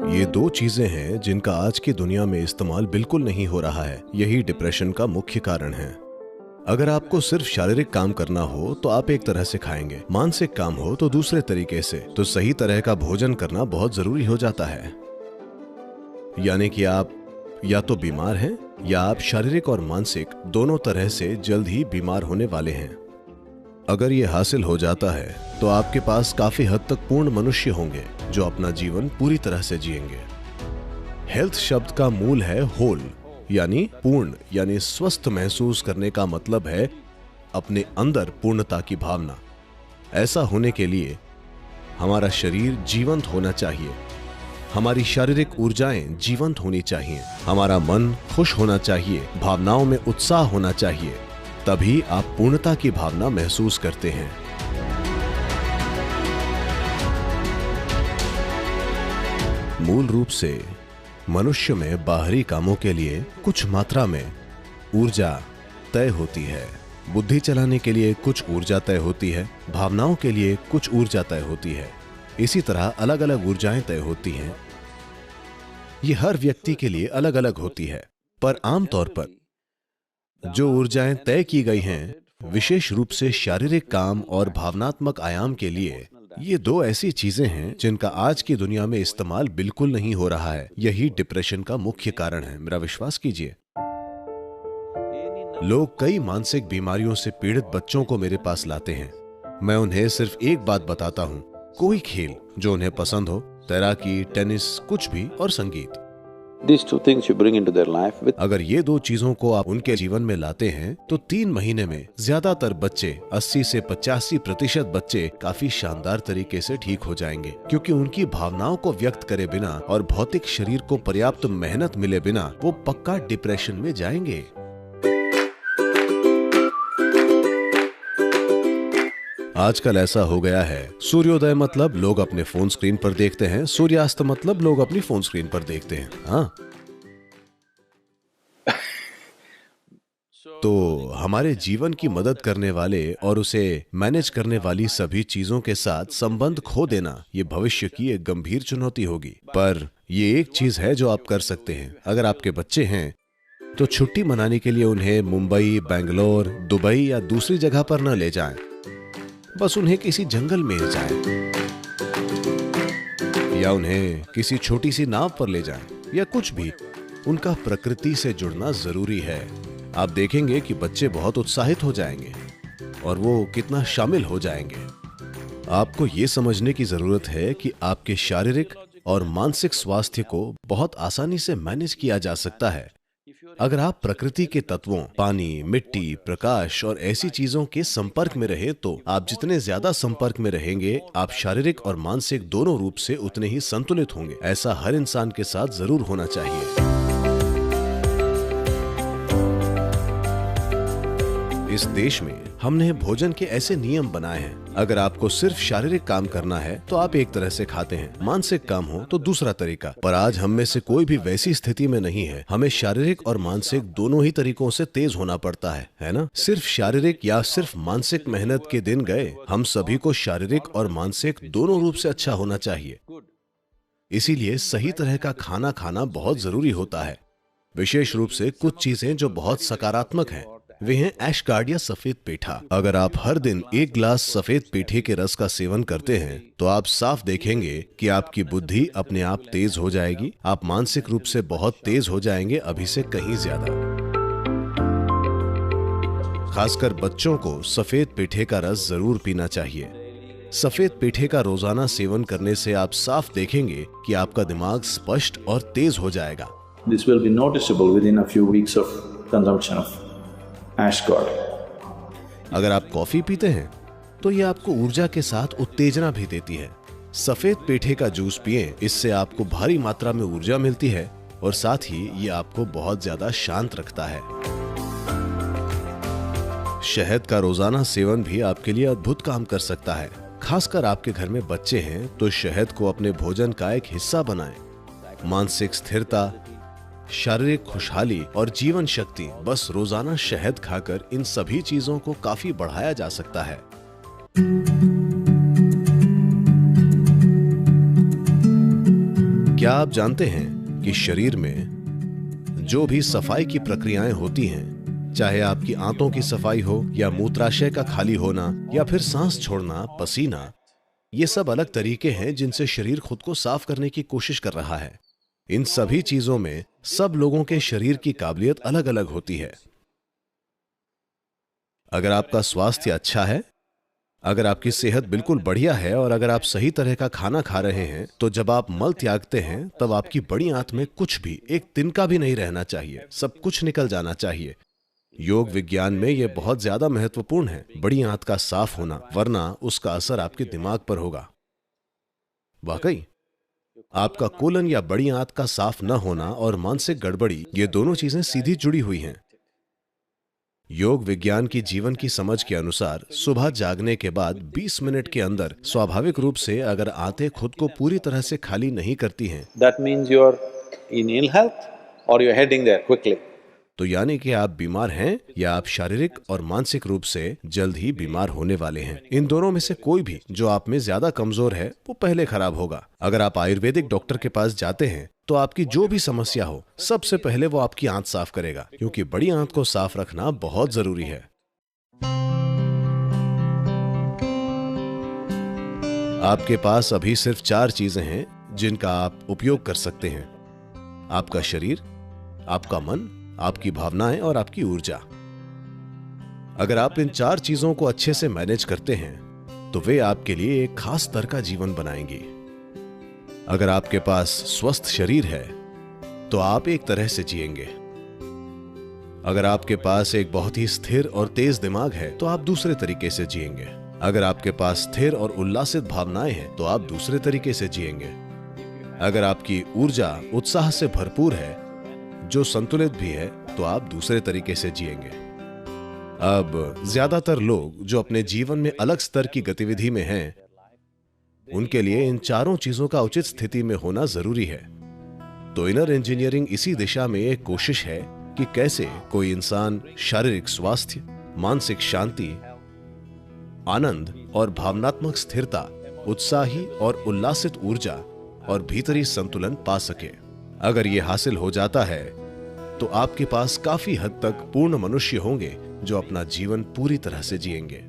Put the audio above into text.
ये दो चीजें हैं जिनका आज की दुनिया में इस्तेमाल बिल्कुल नहीं हो रहा है। यही डिप्रेशन का मुख्य कारण है। अगर आपको सिर्फ शारीरिक काम करना हो तो आप एक तरह से खाएंगे, मानसिक काम हो तो दूसरे तरीके से। तो सही तरह का भोजन करना बहुत जरूरी हो जाता है। यानी कि आप या तो बीमार हैं या आप शारीरिक और मानसिक दोनों तरह से जल्द ही बीमार होने वाले हैं। अगर ये हासिल हो जाता है तो आपके पास काफी हद तक पूर्ण मनुष्य होंगे जो अपना जीवन पूरी तरह से जिएंगे। हेल्थ शब्द का मूल है होल, यानी पूर्ण, यानी स्वस्थ महसूस करने का मतलब है अपने अंदर पूर्णता की भावना। ऐसा होने के लिए हमारा शरीर जीवंत होना चाहिए, हमारी शारीरिक ऊर्जाएं जीवंत होनी चाहिए, हमारा मन खुश होना चाहिए, भावनाओं में उत्साह होना चाहिए। तभी आप पूर्णता की भावना महसूस करते हैं। मूल रूप से मनुष्य में बाहरी कामों के लिए कुछ मात्रा में ऊर्जा तय होती है। बुद्धि चलाने के लिए कुछ ऊर्जा तय होती है, भावनाओं के लिए कुछ ऊर्जा तय होती है। इसी तरह अलग अलग ऊर्जाएं तय होती हैं। ये हर व्यक्ति के लिए अलग अलग होती है, पर आमतौर पर जो ऊर्जाएं तय की गई हैं, विशेष रूप से शारीरिक काम और भावनात्मक आयाम के लिए, ये दो ऐसी चीजें हैं जिनका आज की दुनिया में इस्तेमाल बिल्कुल नहीं हो रहा है। यही डिप्रेशन का मुख्य कारण है, मेरा विश्वास कीजिए। लोग कई मानसिक बीमारियों से पीड़ित बच्चों को मेरे पास लाते हैं। मैं उन्हें सिर्फ एक बात बताता हूं, कोई खेल जो उन्हें पसंद हो, तैराकी, टेनिस, कुछ भी, और संगीत। These two things you bring into their life with अगर ये दो चीजों को आप उनके जीवन में लाते हैं तो 3 महीने में ज्यादातर बच्चे, 80 से 85% बच्चे काफी शानदार तरीके से ठीक हो जाएंगे, क्योंकि उनकी भावनाओं को व्यक्त करे बिना और भौतिक शरीर को पर्याप्त मेहनत मिले बिना वो पक्का डिप्रेशन में जाएंगे। आजकल ऐसा हो गया है, सूर्योदय मतलब लोग अपने फोन स्क्रीन पर देखते हैं, सूर्यास्त मतलब लोग अपनी फोन स्क्रीन पर देखते हैं। हाँ, तो हमारे जीवन की मदद करने वाले और उसे मैनेज करने वाली सभी चीजों के साथ संबंध खो देना ये भविष्य की एक गंभीर चुनौती होगी। पर ये एक चीज है जो आप कर सकते हैं। अगर आपके बच्चे हैं तो छुट्टी मनाने के लिए उन्हें मुंबई, बेंगलोर, दुबई या दूसरी जगह पर न ले जाएं। बस उन्हें किसी जंगल में ले जाएं, या उन्हें किसी छोटी सी नाव पर ले जाएं, या कुछ भी। उनका प्रकृति से जुड़ना जरूरी है। आप देखेंगे कि बच्चे बहुत उत्साहित हो जाएंगे और वो कितना शामिल हो जाएंगे। आपको ये समझने की जरूरत है कि आपके शारीरिक और मानसिक स्वास्थ्य को बहुत आसानी से मैनेज किया जा सकता है अगर आप प्रकृति के तत्वों, पानी, मिट्टी, प्रकाश और ऐसी चीजों के संपर्क में रहे। तो आप जितने ज्यादा संपर्क में रहेंगे, आप शारीरिक और मानसिक दोनों रूप से उतने ही संतुलित होंगे। ऐसा हर इंसान के साथ जरूर होना चाहिए। इस देश में हमने भोजन के ऐसे नियम बनाए हैं। अगर आपको सिर्फ शारीरिक काम करना है तो आप एक तरह से खाते हैं, मानसिक काम हो तो दूसरा तरीका। पर आज हम में से कोई भी वैसी स्थिति में नहीं है। हमें शारीरिक और मानसिक दोनों ही तरीकों से तेज होना पड़ता है ना? सिर्फ शारीरिक या सिर्फ मानसिक मेहनत के दिन गए। हम सभी को शारीरिक और मानसिक दोनों रूप से अच्छा होना चाहिए। इसीलिए सही तरह का खाना खाना बहुत जरूरी होता है। विशेष रूप से कुछ चीजें जो बहुत सकारात्मक हैं, वे हैं ऐशगार्ड या सफेद पेठा। अगर आप हर दिन 1 गिलास सफेद पेठे के रस का सेवन करते हैं तो आप साफ देखेंगे कि आपकी बुद्धि अपने आप तेज हो जाएगी। आप मानसिक रूप से बहुत तेज हो जाएंगे, अभी से कहीं ज्यादा। खासकर बच्चों को सफेद पेठे का रस जरूर पीना चाहिए। सफेद पेठे का रोजाना सेवन करने से आप साफ देखेंगे कि आपका दिमाग स्पष्ट और तेज हो जाएगा। This will be noticeable within a few weeks of consumption of Ashgard. अगर आप कॉफी पीते हैं तो ये आपको ऊर्जा के साथ उत्तेजना भी देती है। सफेद पेठे का जूस पिएं, इससे आपको भारी मात्रा में ऊर्जा मिलती है और साथ ही ये आपको बहुत ज्यादा शांत रखता है। शहद का रोजाना सेवन भी आपके लिए अद्भुत काम कर सकता है। खासकर आपके घर में बच्चे हैं तो शहद को अपने भोजन का एक हिस्सा बनाएं। मानसिक स्थिरता, शारीरिक खुशहाली और जीवन शक्ति, बस रोजाना शहद खाकर इन सभी चीजों को काफी बढ़ाया जा सकता है। क्या आप जानते हैं कि शरीर में जो भी सफाई की प्रक्रियाएं होती हैं, चाहे आपकी आंतों की सफाई हो या मूत्राशय का खाली होना या फिर सांस छोड़ना, पसीना, ये सब अलग तरीके हैं जिनसे शरीर खुद को साफ करने की कोशिश कर रहा है। इन सभी चीजों में सब लोगों के शरीर की काबिलियत अलग अलग होती है। अगर आपका स्वास्थ्य अच्छा है, अगर आपकी सेहत बिल्कुल बढ़िया है और अगर आप सही तरह का खाना खा रहे हैं, तो जब आप मल त्यागते हैं तब आपकी बड़ी आंत में कुछ भी, एक तिनका भी नहीं रहना चाहिए, सब कुछ निकल जाना चाहिए। योग विज्ञान में यह बहुत ज्यादा महत्वपूर्ण है, बड़ी आंत का साफ होना, वरना उसका असर आपके दिमाग पर होगा। वाकई आपका कोलन या बड़ी आंत का साफ न होना और मानसिक गड़बड़ी, ये दोनों चीजें सीधी जुड़ी हुई हैं। योग विज्ञान की जीवन की समझ के अनुसार सुबह जागने के बाद 20 मिनट के अंदर स्वाभाविक रूप से अगर आंतें खुद को पूरी तरह से खाली नहीं करती हैं, that means you're in ill health or you're heading there quickly. तो यानी कि आप बीमार हैं या आप शारीरिक और मानसिक रूप से जल्द ही बीमार होने वाले हैं। इन दोनों में से कोई भी जो आप में ज्यादा कमजोर है वो पहले खराब होगा। अगर आप आयुर्वेदिक डॉक्टर के पास जाते हैं तो आपकी जो भी समस्या हो, सबसे पहले वो आपकी आंत साफ करेगा, क्योंकि बड़ी आंत को साफ रखना बहुत जरूरी है। आपके पास अभी सिर्फ 4 चीजें हैं जिनका आप उपयोग कर सकते हैं: आपका शरीर, आपका मन, आपकी भावनाएं और आपकी ऊर्जा। अगर आप इन 4 चीजों को अच्छे से मैनेज करते हैं तो वे आपके लिए एक खास स्तर का जीवन बनाएंगी। अगर आपके पास स्वस्थ शरीर है तो आप एक तरह से जिएंगे। अगर आपके पास एक बहुत ही स्थिर और तेज दिमाग है तो आप दूसरे तरीके से जिएंगे। अगर आपके पास स्थिर और उल्लासित भावनाएं हैं तो आप दूसरे तरीके से जिएंगे। अगर आपकी ऊर्जा उत्साह से भरपूर है, जो संतुलित भी है, तो आप दूसरे तरीके से जिएंगे। अब ज्यादातर लोग जो अपने जीवन में अलग स्तर की गतिविधि में हैं, उनके लिए इन चारों चीजों का उचित स्थिति में होना जरूरी है। तो इनर इंजीनियरिंग इसी दिशा में एक कोशिश है कि कैसे कोई इंसान शारीरिक स्वास्थ्य, मानसिक शांति, आनंद और भावनात्मक स्थिरता, उत्साही और उल्लासित ऊर्जा और भीतरी संतुलन पा सके। अगर ये हासिल हो जाता है तो आपके पास काफी हद तक पूर्ण मनुष्य होंगे जो अपना जीवन पूरी तरह से जिएंगे।